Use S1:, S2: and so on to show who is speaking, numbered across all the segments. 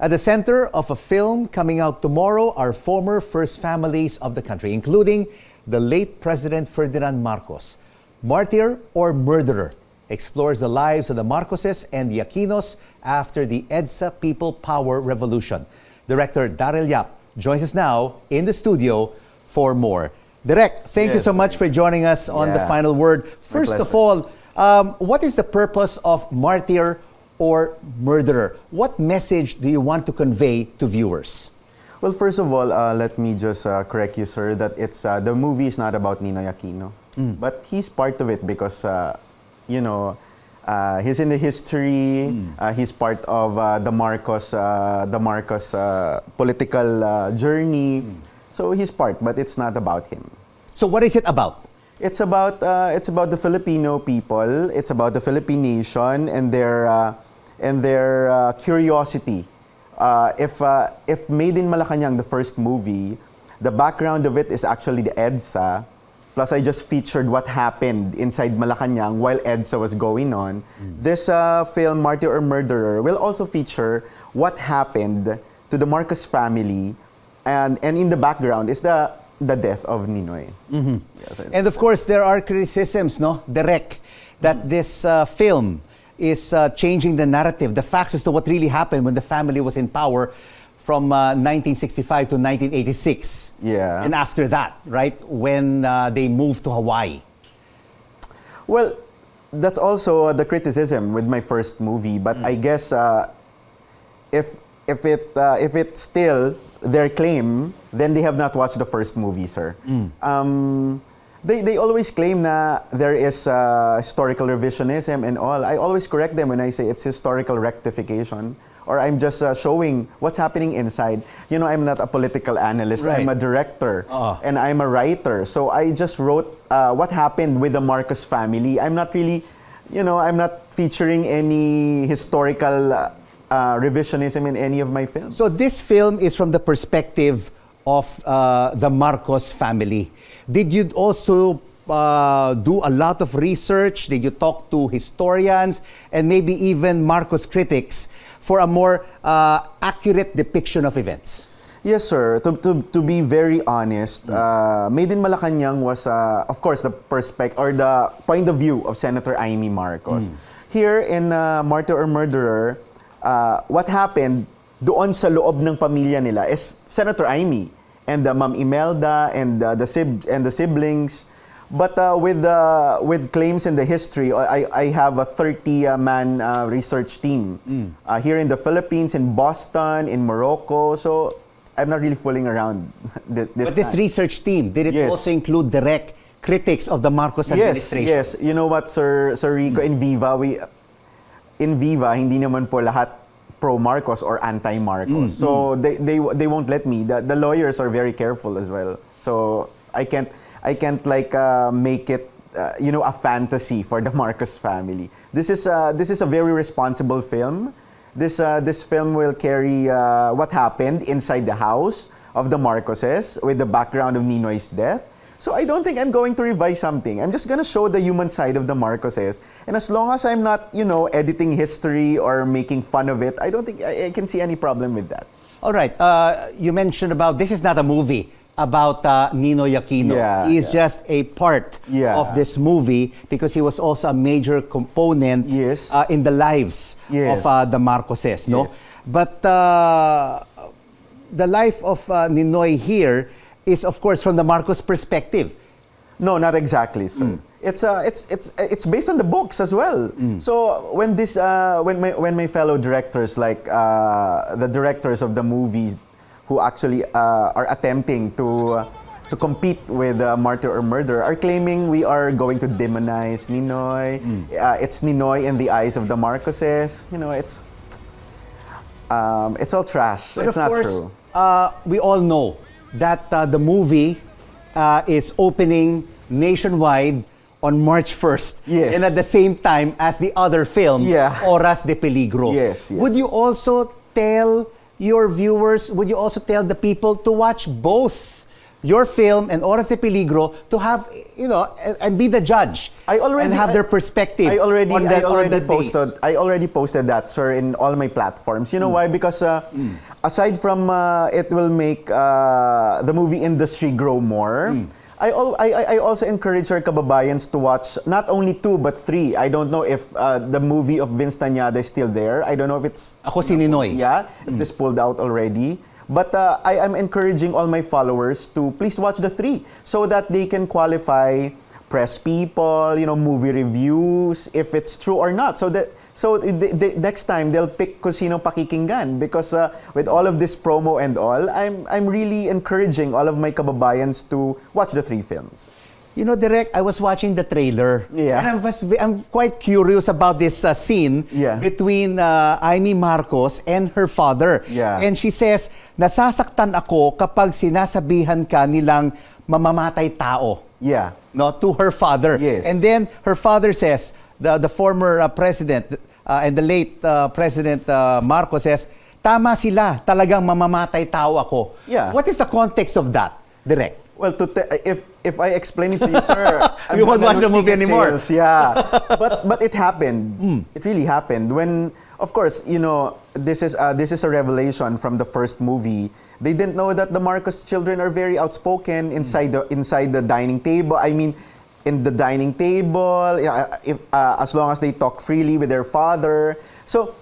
S1: At the center of a film coming out tomorrow are former first families of the country, including the late President Ferdinand Marcos. Martyr or Murderer explores the lives of the Marcoses and the Aquinos after the EDSA People Power Revolution. Director Darryl joins us now in the studio for more. Direk, thank you so much for joining us on The Final Word. First of all, what is the purpose of Martyr or Murderer? What message do you want to convey to viewers?
S2: Well, first of all, let me just correct you, sir, that it's the movie is not about Ninoy Aquino, but he's part of it because he's in the history. He's part of the Marcos political journey. So he's part, but it's not about him.
S1: So what is it about?
S2: It's about the Filipino people. It's about the Philippine nation and their curiosity. If Made in Malacanang, the first movie, the background of it is actually the EDSA. Plus, I just featured what happened inside Malacanang while EDSA was going on. This film, Martyr or Murderer, will also feature what happened to the Marcos family, and in the background is the death of Ninoy. Yes,
S1: and of course, there are criticisms, Direk, that this film is changing the narrative, the facts as to what really happened when the family was in power from 1965 to 1986.
S2: Yeah.
S1: And after that, right, when they moved to Hawaii.
S2: Well, that's also the criticism with my first movie. But I guess if it's still their claim, then they have not watched the first movie, sir. They always claim that there is historical revisionism and all. I always correct them when I say it's historical rectification, or I'm just showing what's happening inside. I'm not a political analyst.
S1: Right.
S2: I'm a director and I'm a writer. So I just wrote what happened with the Marcos family. I'm not really, I'm not featuring any historical revisionism in any of my films.
S1: So this film is from the perspective of the Marcos family. Did you also do a lot of research? Did you talk to historians and maybe even Marcos critics for a more accurate depiction of events?
S2: Yes, sir. To be very honest, Made in Malacanang was, of course, the perspective or the point of view of Senator Imee Marcos. Here in Martyr or Murderer, what happened doon sa loob ng pamilya nila is Senator Imee and Ma'am Imelda and the siblings. But with claims in the history, I have a 30-man research team here in the Philippines, in Boston, in Morocco. So I'm not really fooling around
S1: But this research team, did it also include direct critics of the Marcos administration?
S2: Yes. You know what, Sir Rico, in Viva, hindi naman po lahat pro-Marcos or anti-Marcos. So they won't let me. The lawyers are very careful as well. So I can't make it a fantasy for the Marcos family. This is a very responsible film. This film will carry what happened inside the house of the Marcoses with the background of Ninoy's death. So I don't think I'm going to revise something. I'm just going to show the human side of the Marcoses. And as long as I'm not, editing history or making fun of it, I don't think I can see any problem with that.
S1: All right. You mentioned about this is not a movie about Ninoy Aquino. He's just a part of this movie because he was also a major component in the lives of the Marcoses. No?
S2: Yes.
S1: But the life of Ninoy here is, of course, from the Marcos perspective.
S2: No, not exactly, sir. It's based on the books as well. So when my fellow directors, like the directors of the movies, who actually are attempting to compete with Martyr or Murder, are claiming we are going to demonize Ninoy. It's Ninoy in the eyes of the Marcoses. It's all trash.
S1: But
S2: it's
S1: of
S2: not
S1: course,
S2: true.
S1: We all know that the movie is opening nationwide on March 1st.
S2: Yes.
S1: And at the same time as the other film, Oras de Peligro.
S2: Yes.
S1: Would you also tell your viewers, would you also tell the people to watch both your film and Oras de Peligro to have, and be the judge and have their perspective
S2: I already
S1: on that days.
S2: I already posted that, sir, in all my platforms. You know why? Because aside from it will make the movie industry grow more, I also encourage our kababayans to watch not only 2 but 3. I don't know if the movie of Vince Tañada is still there. I don't know if it's...
S1: Ako si Ninoy.
S2: Yeah, if it's pulled out already. But I am encouraging all my followers to please watch the 3 so that they can qualify press people, movie reviews, if it's true or not. So the next time they'll pick kung sino pakikinggan, because with all of this promo and all, I'm really encouraging all of my kababayans to watch the 3 films.
S1: Direk, I was watching the trailer,
S2: Yeah.
S1: and I'm quite curious about this scene between Imee Marcos and her father.
S2: Yeah.
S1: And she says, nasasaktan ako kapag sinasabihan ka nilang mamamatay tao.
S2: Yeah.
S1: No, to her father.
S2: Yes.
S1: And then her father says, the former president and the late President Marcos says, tama sila, talagang mamamatay tao ako.
S2: Yeah.
S1: What is the context of that, Direk?
S2: Well, if I explain it to you, sir,
S1: You won't watch the movie anymore.
S2: Yeah, but it happened. It really happened when, of course, this is a revelation from the first movie. They didn't know that the Marcos children are very outspoken inside the dining table. I mean, in the dining table, as long as they talk freely with their father. So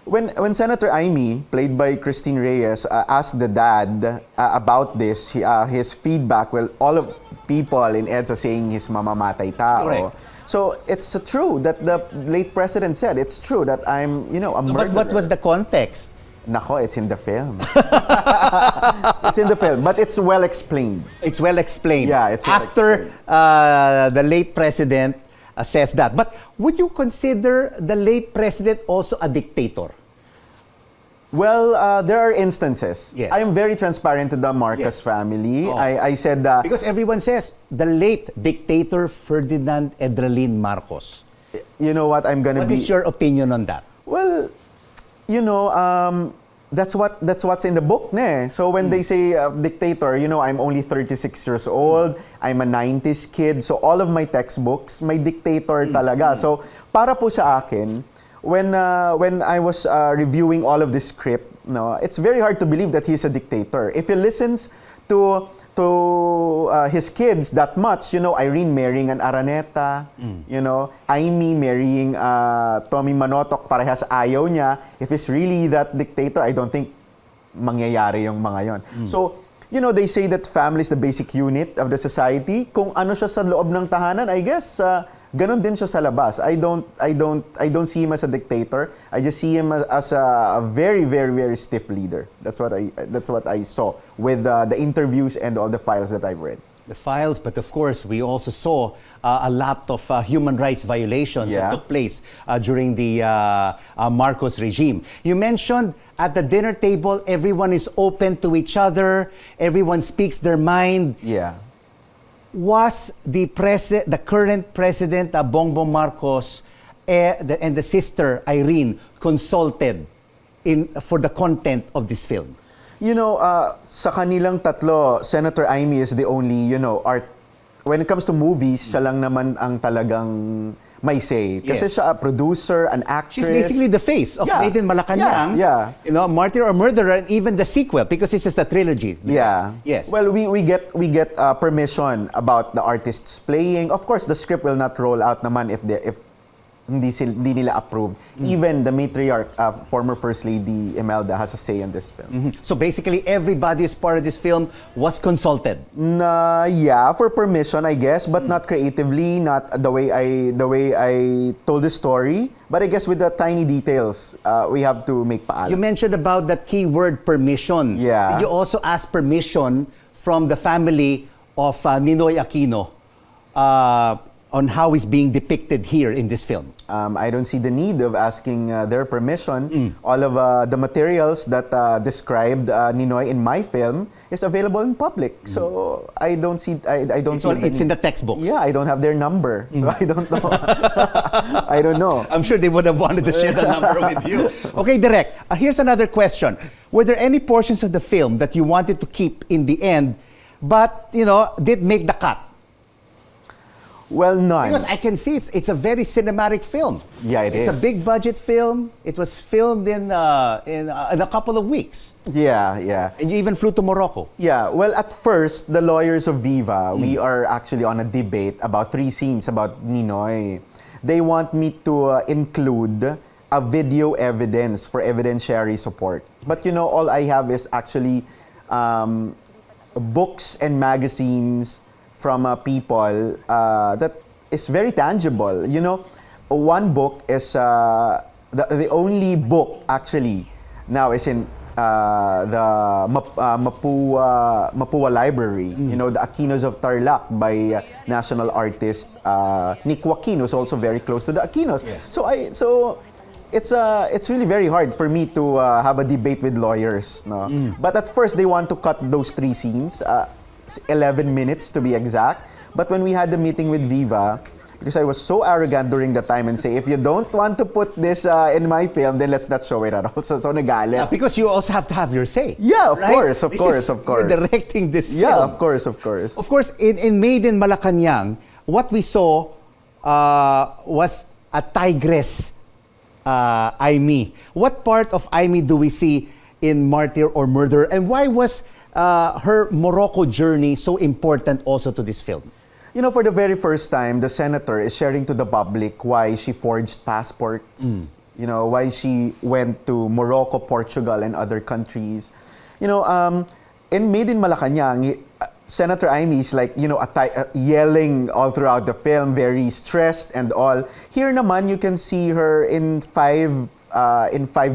S2: when Senator Imee, played by Christine Reyes, asked the dad about this, his feedback, well, all of people in EDSA saying he's mamamatay tao.
S1: Correct.
S2: So it's true that the late president said, it's true that I'm, a murderer.
S1: But what was the context?
S2: Nako, it's in the film. It's in the film, but it's well explained.
S1: It's well explained.
S2: Yeah, it's well
S1: After the late president says that. But would you consider the late president also a dictator?
S2: Well, there are instances.
S1: Yes.
S2: I am very transparent to the Marcos family.
S1: Oh.
S2: I said that...
S1: Because everyone says the late dictator Ferdinand Marcos.
S2: You know what? I'm gonna
S1: What
S2: be...
S1: is your opinion on that?
S2: Well, that's what's in the book, ne? So when they say dictator, I'm only 36 years old. I'm a 90s kid. So all of my textbooks, may dictator talaga. So para po sa akin, when I was reviewing all of this script, it's very hard to believe that he's a dictator. If he listens to his kids that much, Irene marrying an Araneta, Imee marrying Tommy Manotok, parehas ayaw niya. If he's really that dictator, I don't think mangyayari yung mga yon. So, they say that family is the basic unit of the society. Kung ano siya sa loob ng tahanan, I guess ganon din siya sa labas. I don't see him as a dictator. I just see him as a very, very, very stiff leader. That's what I saw with the interviews and all the files that I've read.
S1: The files, but of course, we also saw a lot of human rights violations that took place during the Marcos regime. You mentioned at the dinner table, everyone is open to each other, everyone speaks their mind.
S2: Yeah.
S1: Was the current president Bongbong Marcos and the sister Irene consulted for the content of this film?
S2: Sa kanilang tatlo, Senator Imee is the only, when it comes to movies, siya lang naman ang talagang may say. Kasi siya a producer, an actress.
S1: She's basically the face of Made in Malacanang.
S2: Yeah.
S1: Martyr or Murderer, and even the sequel, because this is the trilogy.
S2: Yeah.
S1: Yes.
S2: Well, we get permission about the artists playing. Of course, the script will not roll out naman if hindi nila approved. Even the matriarch, former First Lady Imelda, has a say in this film.
S1: So basically, everybody who's part of this film was consulted.
S2: Yeah, for permission, I guess, but not creatively, not the way I told the story. But I guess with the tiny details, we have to make paalam.
S1: You mentioned about that keyword permission.
S2: Yeah.
S1: Did you also ask permission from the family of Ninoy Aquino on how he's being depicted here in this film?
S2: I don't see the need of asking their permission. All of the materials that described Ninoy in my film is available in public. So I don't see. I don't.
S1: It's in the textbooks.
S2: Yeah, I don't have their number, so I don't know. I don't know.
S1: I'm sure they would have wanted to share the number with you. Okay, Direk. Here's another question. Were there any portions of the film that you wanted to keep in the end but did make the cut?
S2: Well, none.
S1: Because I can see it's a very cinematic film.
S2: Yeah,
S1: it's a big budget film. It was filmed in a couple of weeks.
S2: Yeah.
S1: And you even flew to Morocco.
S2: Yeah, well, at first, the lawyers of Viva, we are actually on a debate about 3 scenes about Ninoy. They want me to include a video evidence for evidentiary support. But all I have is actually books and magazines from people that is very tangible. One book is the only book actually now is in the Mapua Library. The Aquinos of Tarlac by national artist Ninoy Aquino is also very close to the Aquinos.
S1: Yes.
S2: So it's really very hard for me to have a debate with lawyers. No? But at first they want to cut those 3 scenes. 11 minutes to be exact. But when we had the meeting with Viva, because I was so arrogant during the time and say, if you don't want to put this in my film, then let's not show it at all. So nagalit.
S1: Yeah, because you also have to have your say.
S2: Yeah, of
S1: right?
S2: course.
S1: You're directing this film.
S2: Yeah, of course.
S1: Of course, in Made in Malacanang, what we saw was a tigress, Imee. What part of Imee do we see in Martyr or Murderer? And why was her Morocco journey so important also to this film?
S2: For the very first time, the senator is sharing to the public why she forged passports, why she went to Morocco, Portugal, and other countries. In Made in Malacanang, Senator Imee is like, yelling all throughout the film, very stressed and all. Here naman, you can see her in five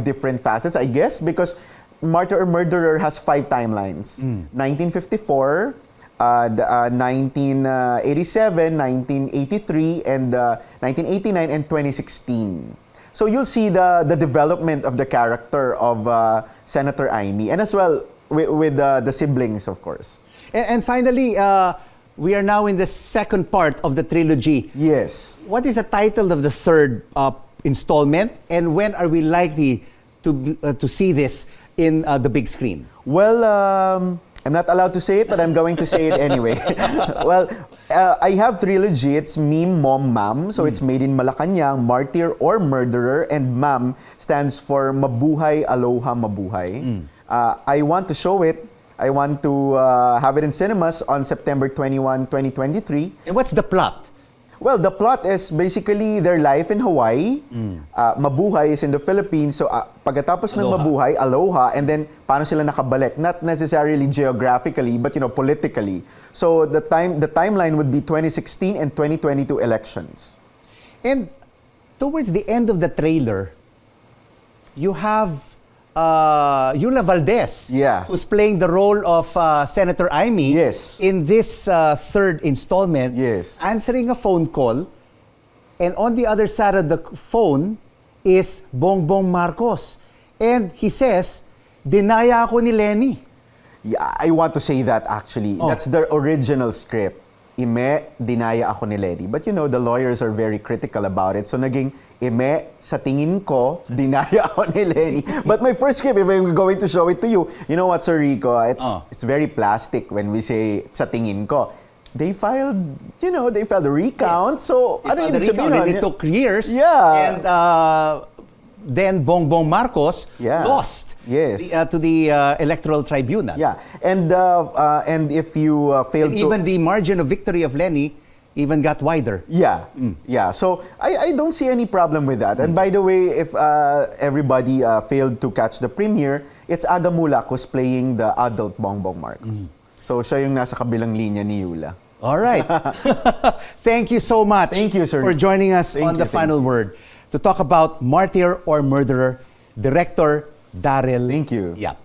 S2: different facets, I guess, because Martyr or Murderer has 5 timelines. 1954, 1987, 1983, and 1989, and 2016. So you'll see the development of the character of Senator Imee, and as well with the siblings, of course.
S1: And finally, we are now in the second part of the trilogy.
S2: Yes.
S1: What is the title of the third installment, and when are we likely to see this in the big screen?
S2: Well, I'm not allowed to say it, but I'm going to say it anyway. Well, I have Trilogy. It's Meme, Mom, Mam. So it's Made in Malacanang, Martyr or Murderer, and Mam stands for Mabuhay, Aloha, Mabuhay. I want to show it. I want to have it in cinemas on September 21, 2023.
S1: And what's the plot?
S2: Well, the plot is basically their life in Hawaii. Mabuhay is in the Philippines. So pagkatapos ng Mabuhay, Aloha, and then paano sila nakabalik? Not necessarily geographically, but politically. So the timeline would be 2016 and 2022 elections.
S1: And towards the end of the trailer, you have Yula Valdez, who's playing the role of Senator Imee in this third installment, answering a phone call, and on the other side of the phone is Bongbong Marcos. And he says, dinaya ako ni Lenny.
S2: Yeah, I want to say that actually. That's the original script. Imee, dinaya ako ni Lenny. But the lawyers are very critical about it. So naging, Imee, sa tingin ko, dinaya ako ni Lenny. But my first script, if I'm going to show it to you, you know what, Sir Rico? It's very plastic when we say, sa tingin ko. They filed a recount. So, ano ibig sabihin nun?
S1: It took years.
S2: Yeah.
S1: And then Bongbong Marcos lost to the electoral tribunal.
S2: Yeah, and if you failed to...
S1: Even the margin of victory of Lenny even got wider.
S2: Yeah, yeah. So I don't see any problem with that. And by the way, if everybody failed to catch the premiere, it's Aga Mulak who's playing the adult Bongbong Marcos. So siya yung nasa kabilang linya ni Yula.
S1: All right. Thank you so much.
S2: Thank you, sir.
S1: For joining us on The Final Word to talk about Martyr or Murderer, director Darryl.
S2: Thank you.
S1: Yap.